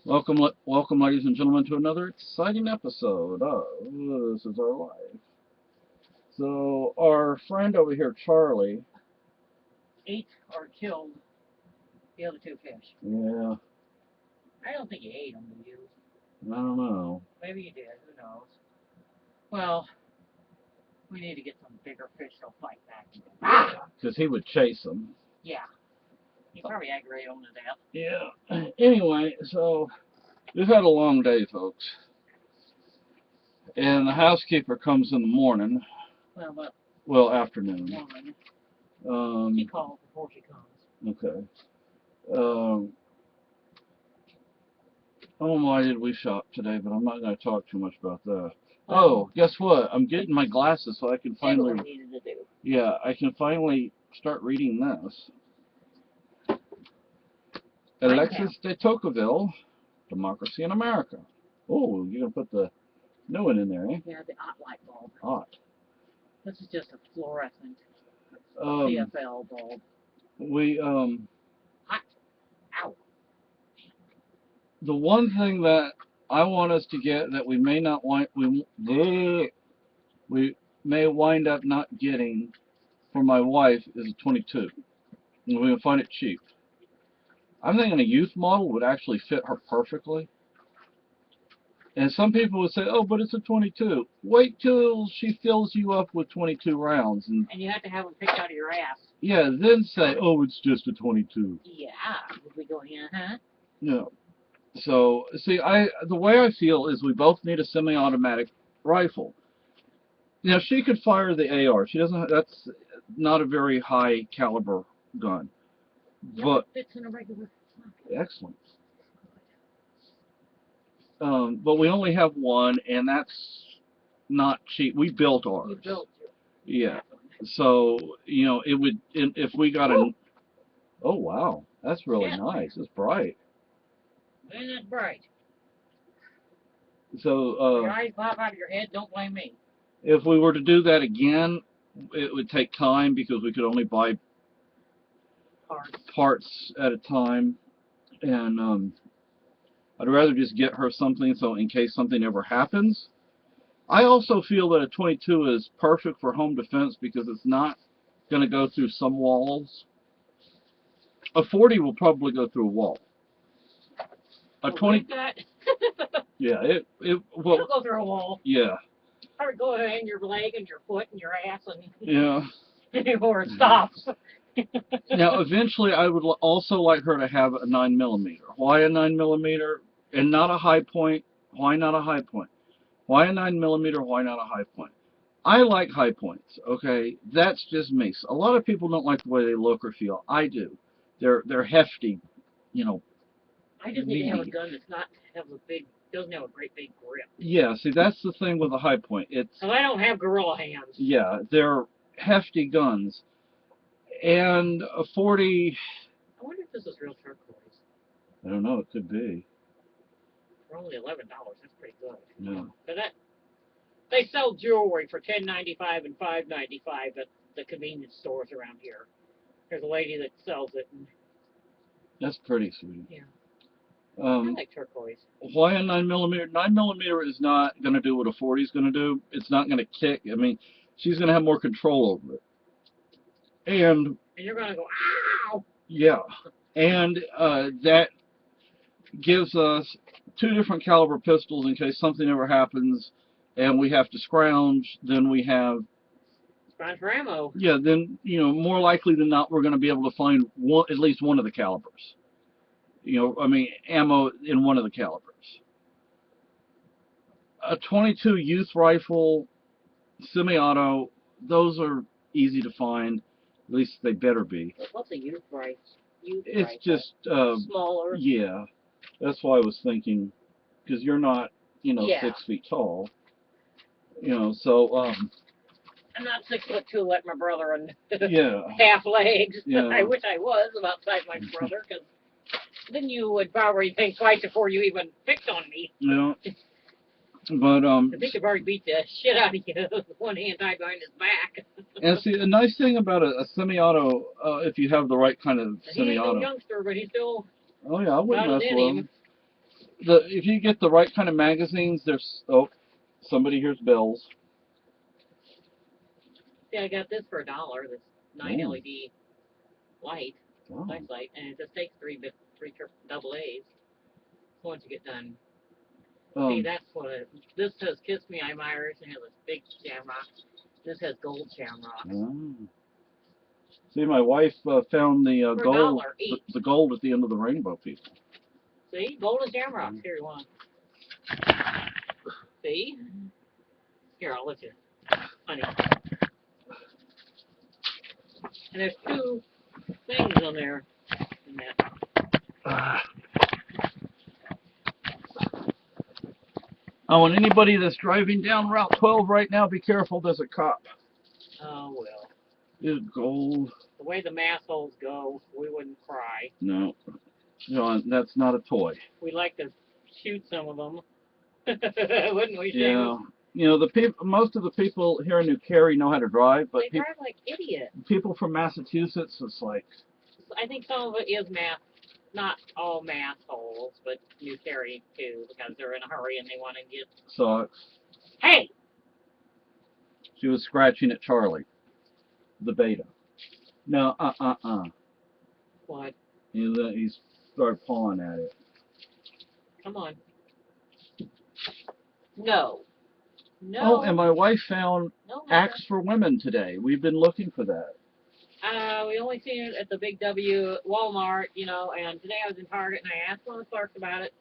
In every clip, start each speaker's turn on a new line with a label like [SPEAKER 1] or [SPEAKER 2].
[SPEAKER 1] Welcome, ladies and gentlemen, to another exciting episode of This Is Our Life. So, our friend over here, Charlie.
[SPEAKER 2] Ate or killed the other two fish.
[SPEAKER 1] Yeah,
[SPEAKER 2] I don't think he ate them, did you?
[SPEAKER 1] I don't know.
[SPEAKER 2] Maybe he did. Who knows? Well, we need to get some bigger fish to fight back.
[SPEAKER 1] Because he would chase them.
[SPEAKER 2] Yeah. He probably aggravated them to death.
[SPEAKER 1] Yeah. Anyway, so we've had a long day, folks. And the housekeeper comes in the morning.
[SPEAKER 2] Well,
[SPEAKER 1] Afternoon.
[SPEAKER 2] Woman. She calls before she comes.
[SPEAKER 1] Okay. Oh my, did we shop today? But I'm not going to talk too much about that. Oh, guess what? I'm getting my glasses so I can finally.
[SPEAKER 2] Needed to do.
[SPEAKER 1] Yeah, I can finally start reading this. Alexis de Tocqueville, Democracy in America. Oh, you're gonna put the new one in there, eh?
[SPEAKER 2] Yeah, the hot light bulb.
[SPEAKER 1] Hot.
[SPEAKER 2] This is just a fluorescent CFL bulb. Hot. Ow.
[SPEAKER 1] The one thing that I want us to get that we may not we may wind up not getting for my wife is a 22. And we're gonna find it cheap. I'm thinking a youth model would actually fit her perfectly. And some people would say, oh, but it's a 22. Wait till she fills you up with 22 rounds.
[SPEAKER 2] And you have to have them picked out of your ass.
[SPEAKER 1] Yeah, then say, oh, it's just a 22.
[SPEAKER 2] Yeah. Would we go, uh-huh?
[SPEAKER 1] No. So, see, the way I feel is we both need a semi-automatic rifle. Now, she could fire the AR. She doesn't. That's not a very high caliber gun.
[SPEAKER 2] Yeah,
[SPEAKER 1] but
[SPEAKER 2] it fits in a regular.
[SPEAKER 1] Excellent. But we only have one, and that's not cheap. We built ours.
[SPEAKER 2] You built
[SPEAKER 1] it. Yeah. So, it would, if we got a. Oh, wow. That's really nice. It's bright.
[SPEAKER 2] Isn't it bright?
[SPEAKER 1] So,
[SPEAKER 2] your eyes pop out of your head, don't blame me.
[SPEAKER 1] If we were to do that again, it would take time because we could only buy parts at a time. And I'd rather just get her something so in case something ever happens. I also feel that a 22 is perfect for home defense because it's not going to go through some walls. A 40 will probably go through a wall. A 20. Yeah, it will.
[SPEAKER 2] It'll go through a wall.
[SPEAKER 1] Yeah.
[SPEAKER 2] Or go in your leg and your foot and your ass and.
[SPEAKER 1] Yeah.
[SPEAKER 2] Before it stops.
[SPEAKER 1] Now, eventually, I would also like her to have a 9mm. Why a 9mm and not a high point? Why not a high point? Why a 9mm? Why not a high point? I like high points. Okay, that's just me. So a lot of people don't like the way they look or feel. I do. They're hefty,
[SPEAKER 2] I just need to have a gun that's not doesn't have a great big grip.
[SPEAKER 1] Yeah, see, that's the thing with a high point.
[SPEAKER 2] So I don't have gorilla hands.
[SPEAKER 1] Yeah, they're hefty guns. And a 40.
[SPEAKER 2] I wonder if this is real turquoise.
[SPEAKER 1] I don't know. It could be.
[SPEAKER 2] For only $11, that's pretty good.
[SPEAKER 1] Yeah.
[SPEAKER 2] But they sell jewelry for $10.95 and $5.95 at the convenience stores around here. There's a lady that sells it.
[SPEAKER 1] That's pretty sweet.
[SPEAKER 2] Yeah. I like turquoise.
[SPEAKER 1] Why a 9mm? 9mm is not going to do what a 40 is going to do. It's not going to kick. I mean, she's going to have more control over it. And
[SPEAKER 2] you're going to go, ow!
[SPEAKER 1] Yeah. And that gives us 2 different caliber pistols in case something ever happens and we have to scrounge. Then we have...
[SPEAKER 2] Scrounge for ammo.
[SPEAKER 1] Yeah, then, more likely than not, we're going to be able to find at least one of the calibers. Ammo in one of the calibers. A 22 youth rifle, semi-auto, those are easy to find. At least they better be.
[SPEAKER 2] What's a youth rifle?
[SPEAKER 1] It's just
[SPEAKER 2] smaller.
[SPEAKER 1] Yeah, that's why I was thinking, because you're not, 6 feet tall. So
[SPEAKER 2] I'm not 6'2" like my brother and
[SPEAKER 1] yeah.
[SPEAKER 2] half legs.
[SPEAKER 1] Yeah.
[SPEAKER 2] I wish I was about size my brother, because then you would probably think twice before you even picked on me.
[SPEAKER 1] Yeah. But
[SPEAKER 2] I think I've already beat the shit out of you with one hand tied behind his back.
[SPEAKER 1] And see, a nice thing about a semi-auto, if you have the right kind of semi-auto.
[SPEAKER 2] He's a youngster, but he's still.
[SPEAKER 1] Oh yeah, I wouldn't mess with him. if you get the right kind of magazines, there's somebody here's bells.
[SPEAKER 2] See, I got this for $1. This 9
[SPEAKER 1] Oh.
[SPEAKER 2] LED light,
[SPEAKER 1] Wow.
[SPEAKER 2] nice light, and it just takes three double A's once you get done. See, that's what this says. Kiss Me, I'm Irish, and it has this big shamrock. This has gold shamrock.
[SPEAKER 1] See, my wife found the
[SPEAKER 2] For
[SPEAKER 1] gold,
[SPEAKER 2] $1 each.
[SPEAKER 1] the gold at the end of the rainbow, people.
[SPEAKER 2] See, golden shamrocks. Here, you want? See? Here, I'll let you. Honey. And there's 2 things on there. In that.
[SPEAKER 1] Oh, and anybody that's driving down Route 12 right now, be careful. There's a cop.
[SPEAKER 2] Oh well.
[SPEAKER 1] It's gold.
[SPEAKER 2] The way the mass holes go, we wouldn't cry.
[SPEAKER 1] No, John, that's not a toy.
[SPEAKER 2] We'd like to shoot some of them, wouldn't we?
[SPEAKER 1] Yeah. You know, most of the people here in New Cary know how to drive, but
[SPEAKER 2] they drive like idiots.
[SPEAKER 1] people from Massachusetts, it's like.
[SPEAKER 2] I think some of it is mass, not all mass holes, but New Cary too, because they're in a hurry and they want to get.
[SPEAKER 1] Sucks.
[SPEAKER 2] Hey!
[SPEAKER 1] She was scratching at Charlie, the beta. No,
[SPEAKER 2] What?
[SPEAKER 1] He started pawing at it.
[SPEAKER 2] Come on. No. No.
[SPEAKER 1] Oh, and my wife found
[SPEAKER 2] no,
[SPEAKER 1] Axe for Women today. We've been looking for that.
[SPEAKER 2] We only seen it at the Big W at Walmart, you know, and today I was in Target and I asked one of the clerks about it,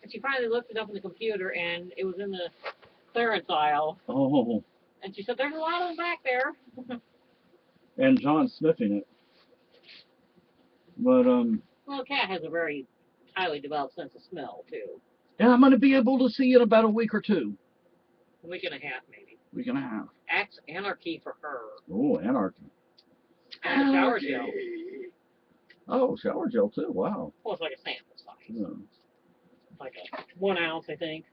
[SPEAKER 2] and she finally looked it up on the computer and it was in the clearance aisle.
[SPEAKER 1] Oh.
[SPEAKER 2] And she said, there's a lot of them back there.
[SPEAKER 1] And John's sniffing it. But,
[SPEAKER 2] Well, a cat has a very highly developed sense of smell, too.
[SPEAKER 1] yeah, I'm going to be able to see in about a week or two.
[SPEAKER 2] A week and a half, maybe.
[SPEAKER 1] Week and a half.
[SPEAKER 2] Axe Anarchy for her.
[SPEAKER 1] Oh, anarchy.
[SPEAKER 2] And a shower gel.
[SPEAKER 1] Oh, shower gel, too. Wow.
[SPEAKER 2] Well, it's like a sample size.
[SPEAKER 1] Yeah.
[SPEAKER 2] Like a 1 ounce, I think.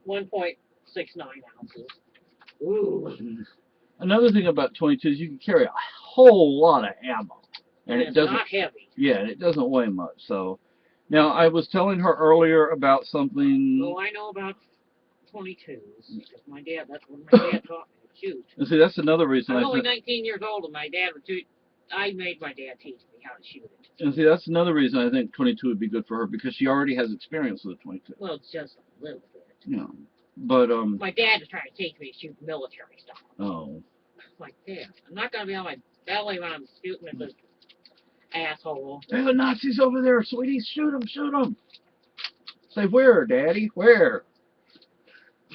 [SPEAKER 2] 1.69 ounces. Ooh.
[SPEAKER 1] Another thing about 22 is you can carry a whole lot of ammo.
[SPEAKER 2] And it's not heavy.
[SPEAKER 1] Yeah, and it doesn't weigh much. So, now I was telling her earlier about something.
[SPEAKER 2] Oh, I know about 22s. Because my dad, that's when my dad taught me to shoot.
[SPEAKER 1] And see, that's another reason
[SPEAKER 2] I'm only 19 years old, and my dad would shoot. I made my dad teach me how to shoot it.
[SPEAKER 1] And see, that's another reason I think 22 would be good for her, because she already has experience with a 22.
[SPEAKER 2] Well, it's just a little bit.
[SPEAKER 1] Yeah. But,
[SPEAKER 2] my dad is trying to teach me to shoot military stuff.
[SPEAKER 1] Oh.
[SPEAKER 2] Like, Dad, I'm not going to be on my belly when I'm shooting at this asshole.
[SPEAKER 1] There's the Nazis over there, sweetie. Shoot them, shoot them. Say, where, Daddy? Where?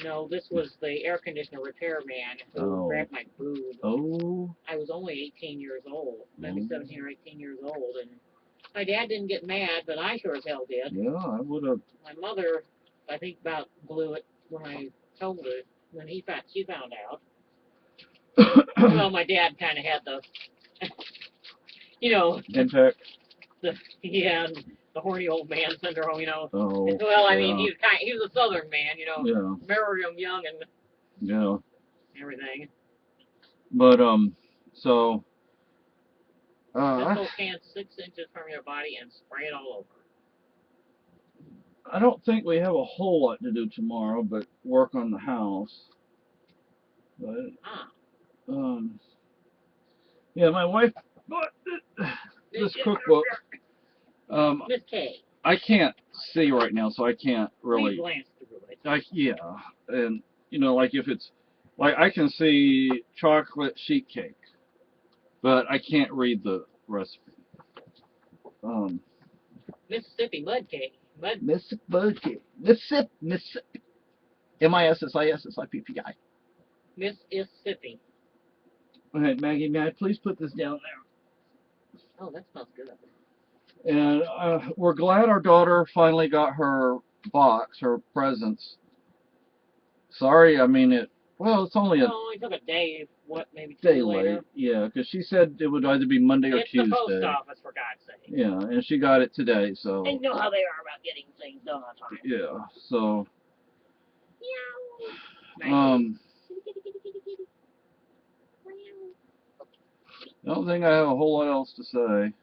[SPEAKER 2] No, this was the air conditioner repairman who grabbed my boob.
[SPEAKER 1] Oh.
[SPEAKER 2] I was only 18 years old, maybe 17 or 18 years old, and my dad didn't get mad, but I sure as hell did.
[SPEAKER 1] Yeah, I would have.
[SPEAKER 2] My mother, I think, about blew it when I told her, when she found out. Well, my dad kind of had the, you know,
[SPEAKER 1] Impact.
[SPEAKER 2] the horny old man syndrome, you know.
[SPEAKER 1] Oh.
[SPEAKER 2] And, well, I mean, he was a Southern man, you know.
[SPEAKER 1] Yeah.
[SPEAKER 2] Married him young and
[SPEAKER 1] Yeah.
[SPEAKER 2] everything.
[SPEAKER 1] But so.
[SPEAKER 2] This whole can 6 inches from your body and spray it all over.
[SPEAKER 1] I don't think we have a whole lot to do tomorrow, but work on the house. But yeah, my wife bought this cookbook.
[SPEAKER 2] Miss K.
[SPEAKER 1] I can't see right now, so I can't really.
[SPEAKER 2] Please glance through it.
[SPEAKER 1] Yeah, and you know, like if it's like I can see chocolate sheet cake, but I can't read the recipe.
[SPEAKER 2] Mississippi mud cake.
[SPEAKER 1] Mississippi mud cake. Mississippi. Mississippi.
[SPEAKER 2] Mississippi.
[SPEAKER 1] Okay, Maggie, may I please put this down there?
[SPEAKER 2] Oh, that smells good.
[SPEAKER 1] And we're glad our daughter finally got her box, her presents. Sorry, I mean it. Well, it's only
[SPEAKER 2] it only took a day. What, maybe 2
[SPEAKER 1] day
[SPEAKER 2] days later?
[SPEAKER 1] late. Yeah, because she said it would either be Monday or Tuesday.
[SPEAKER 2] It's the post office, for God's sake.
[SPEAKER 1] Yeah, and she got it today, so.
[SPEAKER 2] They know how they are about getting things done on time.
[SPEAKER 1] Yeah, so.
[SPEAKER 2] Meow.
[SPEAKER 1] I don't think I have a whole lot else to say.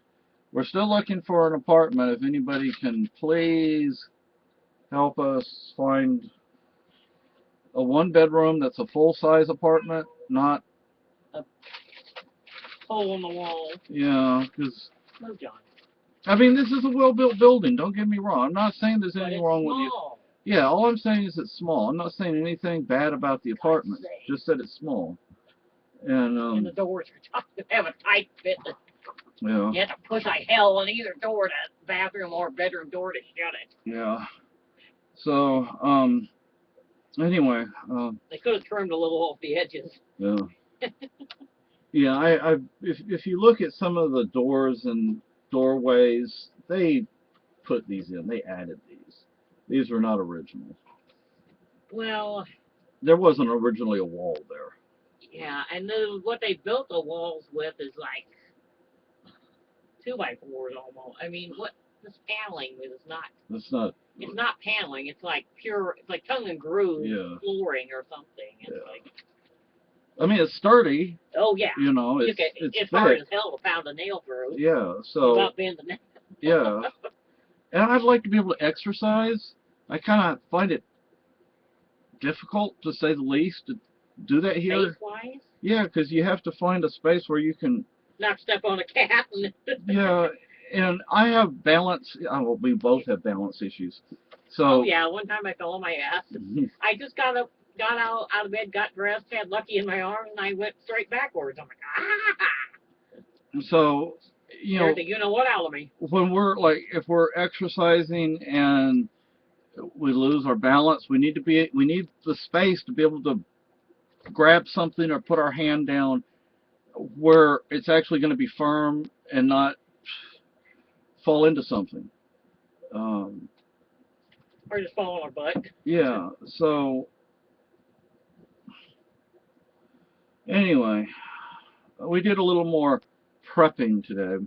[SPEAKER 1] We're still looking for an apartment. If anybody can please help us find a 1-bedroom that's a full-size apartment, not,
[SPEAKER 2] Hole in the wall.
[SPEAKER 1] yeah, because,
[SPEAKER 2] No, John.
[SPEAKER 1] I mean, this is a well-built building, don't get me wrong. I'm not saying there's
[SPEAKER 2] But
[SPEAKER 1] anything
[SPEAKER 2] it's
[SPEAKER 1] wrong with you.
[SPEAKER 2] small.
[SPEAKER 1] Yeah, all I'm saying is it's small. I'm not saying anything bad about the apartment, just that it's small. And,
[SPEAKER 2] And the doors are tough to have a tight fit.
[SPEAKER 1] yeah,
[SPEAKER 2] You have to push like hell on either door, to bathroom or bedroom door, to shut it.
[SPEAKER 1] yeah. So, anyway,
[SPEAKER 2] They could have trimmed a little off the edges.
[SPEAKER 1] yeah. Yeah, if you look at some of the doors and doorways, they put these in. They added these. These were not original.
[SPEAKER 2] Well,
[SPEAKER 1] There wasn't originally a wall there.
[SPEAKER 2] yeah, and what they built the walls with is like 2x4s almost. I mean, what this paneling is not.
[SPEAKER 1] It's not.
[SPEAKER 2] It's not paneling. It's like pure. It's like tongue and groove
[SPEAKER 1] Yeah.
[SPEAKER 2] flooring or something. It's
[SPEAKER 1] Yeah.
[SPEAKER 2] like.
[SPEAKER 1] I mean, it's sturdy.
[SPEAKER 2] Oh yeah.
[SPEAKER 1] You know, it's
[SPEAKER 2] it's hard
[SPEAKER 1] thick.
[SPEAKER 2] as hell to pound a nail through.
[SPEAKER 1] Yeah. So.
[SPEAKER 2] Without being the nail.
[SPEAKER 1] Yeah. And I'd like to be able to exercise. I kind of find it difficult, to say the least, to do that here.
[SPEAKER 2] Space-wise?
[SPEAKER 1] Yeah, because you have to find a space where you can.
[SPEAKER 2] Not step on a cat.
[SPEAKER 1] Yeah, and I have balance. Well, we both have balance issues. So.
[SPEAKER 2] Oh yeah, one time I fell on my ass. I just got out of bed, got dressed, had Lucky in my arms, and I went straight backwards. I'm like, ah!
[SPEAKER 1] So, you know,
[SPEAKER 2] you know what out of me.
[SPEAKER 1] when we're like, if we're exercising and we lose our balance, we need the space to be able to grab something or put our hand down where it's actually going to be firm and not fall into something.
[SPEAKER 2] Or just fall on our butt.
[SPEAKER 1] Yeah. So anyway, we did a little more prepping today,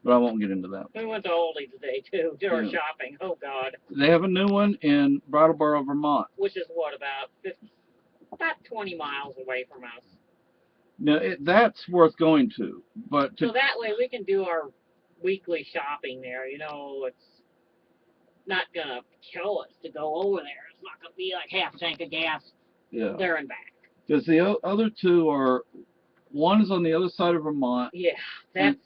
[SPEAKER 1] but I won't get into that.
[SPEAKER 2] We went to Aldi today too, did our shopping. Oh God.
[SPEAKER 1] They have a new one in Brattleboro, Vermont.
[SPEAKER 2] Which is what, about 20 miles away from us.
[SPEAKER 1] Now that's worth going to, but
[SPEAKER 2] so that way we can do our weekly shopping there. You know, it's not gonna kill us to go over there. It's not gonna be like half tank of gas there and back.
[SPEAKER 1] Because the other two are, one is on the other side of Vermont.
[SPEAKER 2] Yeah, that's.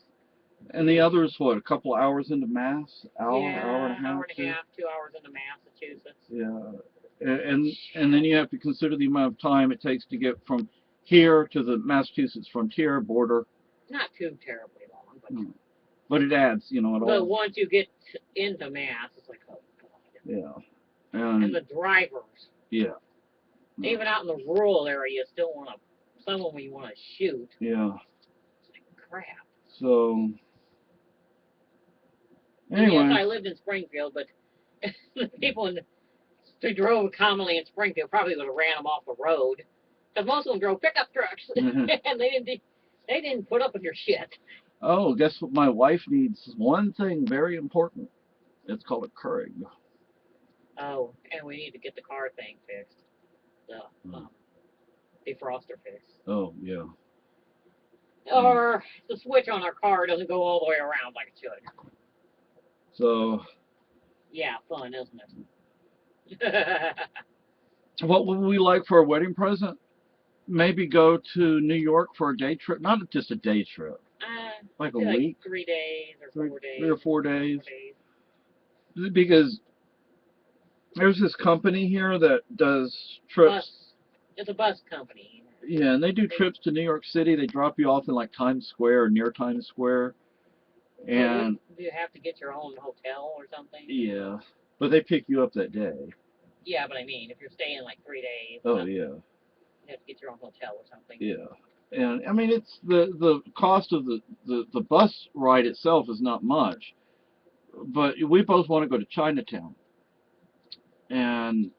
[SPEAKER 1] And the other is what, a couple hours into Mass?
[SPEAKER 2] Hour and a half, 2 hours into Massachusetts.
[SPEAKER 1] Yeah, and then you have to consider the amount of time it takes to get from here to the Massachusetts frontier border.
[SPEAKER 2] Not too terribly long,
[SPEAKER 1] but it adds, you know,
[SPEAKER 2] But once you get into Mass, it's like, oh God.
[SPEAKER 1] Yeah.
[SPEAKER 2] And the drivers.
[SPEAKER 1] Yeah.
[SPEAKER 2] Even out in the rural area, you still want someone you want to shoot.
[SPEAKER 1] Yeah.
[SPEAKER 2] It's like crap.
[SPEAKER 1] So. Anyway.
[SPEAKER 2] Yes, I lived in Springfield, but the people who drove commonly in Springfield probably would have ran them off the road, because most of them drove pickup trucks, and they didn't put up with your shit.
[SPEAKER 1] Oh, guess what? My wife needs one thing very important. It's called a Keurig.
[SPEAKER 2] Oh, and we need to get the car thing fixed. The defroster fixed.
[SPEAKER 1] Oh, yeah.
[SPEAKER 2] Or the switch on our car doesn't go all the way around like it should.
[SPEAKER 1] So.
[SPEAKER 2] Yeah, fun, isn't it?
[SPEAKER 1] What would we like for a wedding present? Maybe go to New York for a day trip. Not just a day trip. Like a week?
[SPEAKER 2] 3 days or 4 days.
[SPEAKER 1] 3 or 4 days. Because there's this company here that does trips.
[SPEAKER 2] It's a bus company.
[SPEAKER 1] Yeah, and they do trips to New York City. They drop you off in like Times Square or near Times Square. And
[SPEAKER 2] do you have to get your own hotel or something?
[SPEAKER 1] Yeah, but they pick you up that day.
[SPEAKER 2] Yeah, but I mean, if you're staying like 3 days.
[SPEAKER 1] Oh, yeah.
[SPEAKER 2] You have to get your own hotel or something.
[SPEAKER 1] Yeah. And I mean, it's the cost of the bus ride itself is not much, but we both want to go to Chinatown. And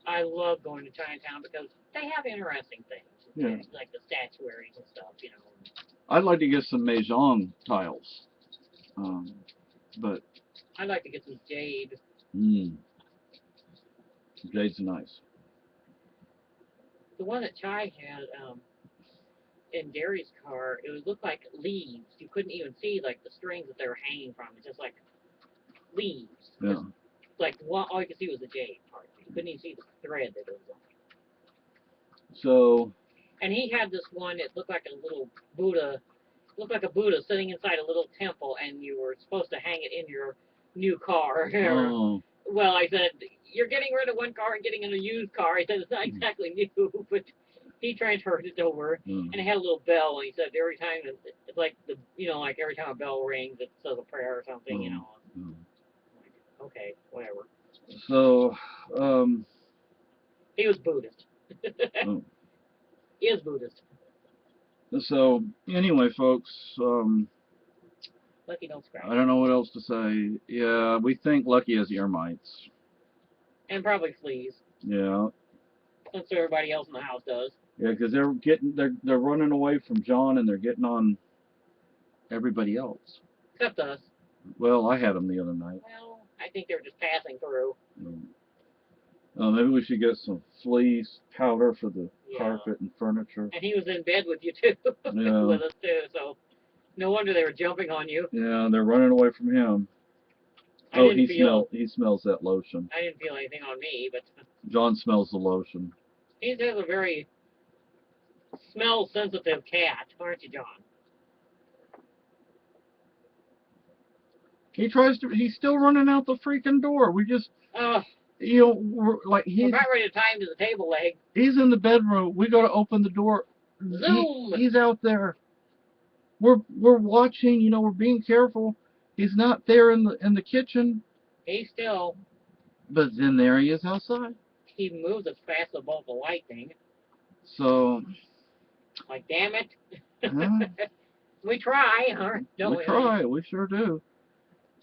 [SPEAKER 2] I love going to Chinatown because they have interesting things. Yeah. Like the statuaries and stuff, you know.
[SPEAKER 1] I'd like to get some Mahjong tiles. But
[SPEAKER 2] I'd like to get some jade.
[SPEAKER 1] Jade's nice.
[SPEAKER 2] The one that Chai had in Gary's car, it would look like leaves. You couldn't even see like the strings that they were hanging from. It's just like leaves.
[SPEAKER 1] Yeah.
[SPEAKER 2] like one, all you could see was the jade part. You couldn't even see the thread that it was on.
[SPEAKER 1] So.
[SPEAKER 2] And he had this one that looked like a little Buddha, looked like a Buddha sitting inside a little temple, and you were supposed to hang it in your new car.
[SPEAKER 1] Oh.
[SPEAKER 2] Well, I said, you're getting rid of one car and getting in a used car. He said, it's not exactly new, but he transferred it over, and it had a little bell, and he said every time, it's like, like every time a bell rings, it says a prayer or something, Like, okay, whatever.
[SPEAKER 1] So,
[SPEAKER 2] he was Buddhist. He is Buddhist.
[SPEAKER 1] So, anyway, folks,
[SPEAKER 2] Lucky don't scratch.
[SPEAKER 1] I don't know what else to say. Yeah, we think Lucky has ear mites.
[SPEAKER 2] And probably fleas.
[SPEAKER 1] Yeah.
[SPEAKER 2] Since everybody else in the house does.
[SPEAKER 1] Yeah, because they're running away from John, and they're getting on everybody else.
[SPEAKER 2] Except us.
[SPEAKER 1] Well, I had them the other night.
[SPEAKER 2] Well, I think they were just passing through.
[SPEAKER 1] Maybe we should get some flea powder for the carpet and furniture.
[SPEAKER 2] And he was in bed with you too.
[SPEAKER 1] Yeah.
[SPEAKER 2] With us too, so no wonder they were jumping on you.
[SPEAKER 1] Yeah, they're running away from him. He smells that lotion.
[SPEAKER 2] I didn't feel anything on me, but
[SPEAKER 1] John smells the lotion.
[SPEAKER 2] He has a very smell-sensitive cat, aren't you, John?
[SPEAKER 1] He's still running out the freaking door. We just, we're about
[SPEAKER 2] ready to tie him to the table leg.
[SPEAKER 1] He's in the bedroom. We got to open the door.
[SPEAKER 2] Zoom!
[SPEAKER 1] He's out there. We're watching. We're being careful. He's not there in the kitchen.
[SPEAKER 2] He's still.
[SPEAKER 1] But then there he is outside.
[SPEAKER 2] He moves as fast as above the light thing.
[SPEAKER 1] So.
[SPEAKER 2] Like, damn it. We try, huh?
[SPEAKER 1] We try. We sure do.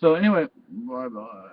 [SPEAKER 1] So anyway, bye-bye.